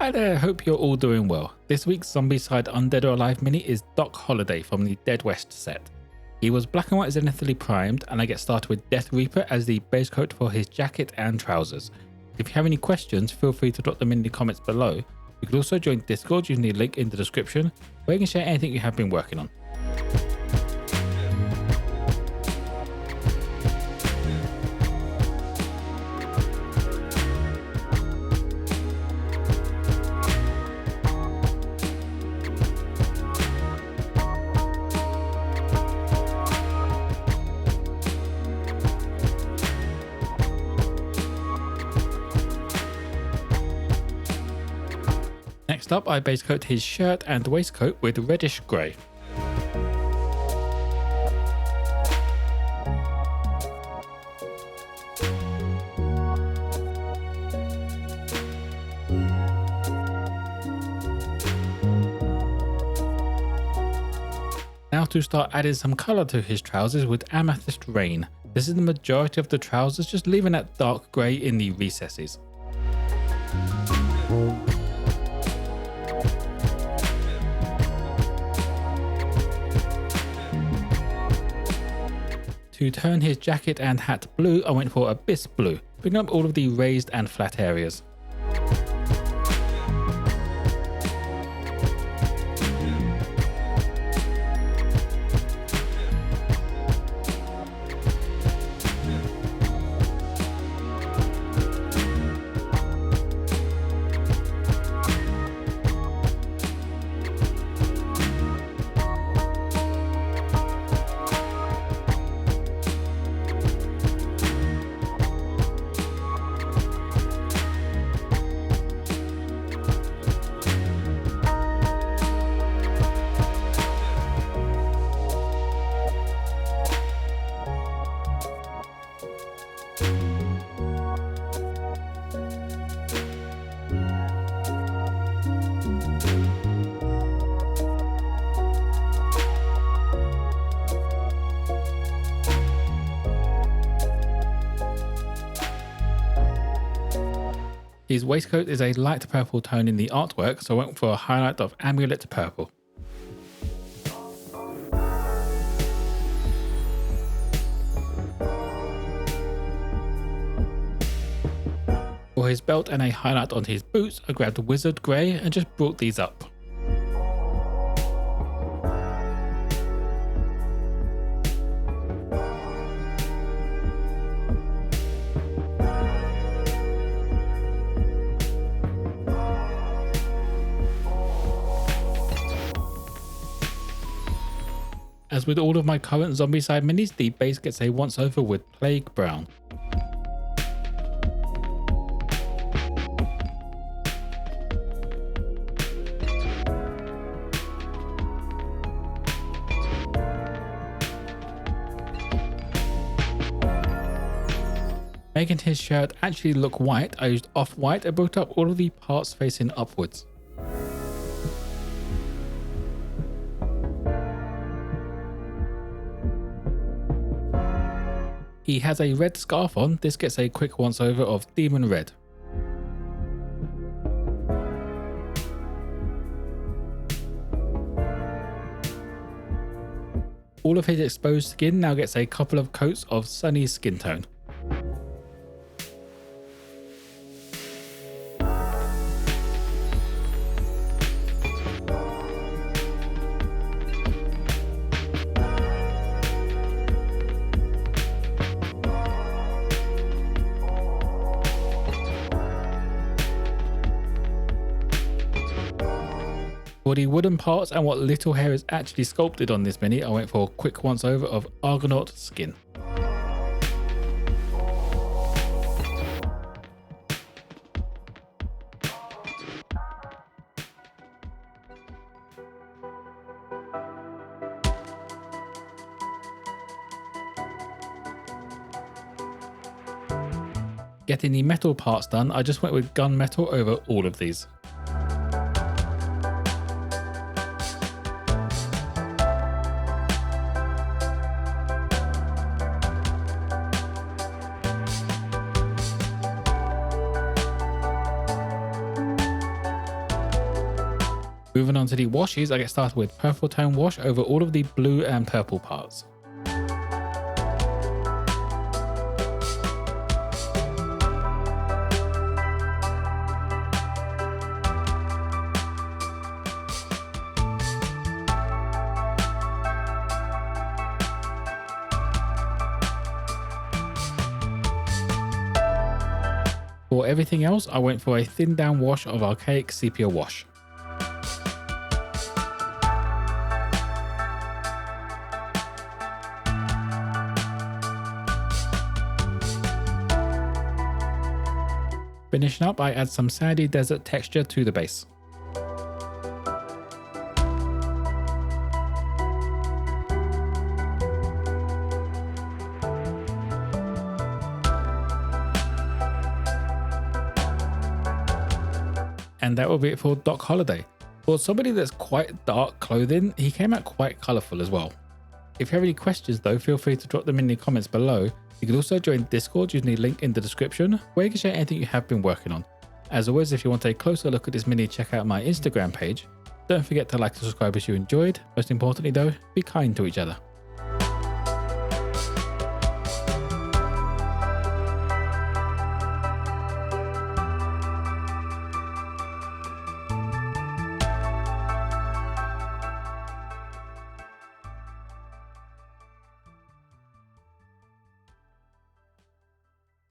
Hi there, hope you're all doing well. This week's Zombicide Undead or Alive mini is Doc Holliday from the Dead West set. He was black and white zenithally primed, and I get started with Death Reaper as the base coat for his jacket and trousers. If you have any questions, feel free to drop them in the comments below. You can also join Discord using the link in the description, where you can share anything you have been working on. Next up, I base coat his shirt and waistcoat with reddish grey. Now to start adding some colour to his trousers with Amethyst Rayne. This is the majority of the trousers, just leaving that dark grey in the recesses. To turn his jacket and hat blue, I went for Abyss Blue, picking up all of the raised and flat areas. His waistcoat is a light purple tone in the artwork, so I went for a highlight of Amulet purple. For his belt and a highlight on his boots, I grabbed Wizard Grey and just brought these up. As with all of my current Zombicide minis, the base gets a once over with Plague Brown. Making his shirt actually look white, I used Offwhite and broke up all of the parts facing upwards. He has a red scarf on. This gets a quick once over of Demon Red. All of his exposed skin now gets a couple of coats of Sunny skin tone. For the wooden parts and what little hair is actually sculpted on this mini, I went for a quick once over of Argonaut skin. Getting the metal parts done, I just went with gunmetal over all of these. Moving on to the washes, I get started with purple tone wash over all of the blue and purple parts. For everything else, I went for a thin down wash of Archaic Sepia wash. Finishing up, I add some sandy desert texture to the base. And that will be it for Doc Holliday. For somebody that's quite dark clothing, he came out quite colourful as well. If you have any questions though, feel free to drop them in the comments below. You can also join Discord using the link in the description, where you can share anything you have been working on. As always, if you want a closer look at this mini, check out my Instagram page. Don't forget to like and subscribe if you enjoyed. Most importantly though, be kind to each other.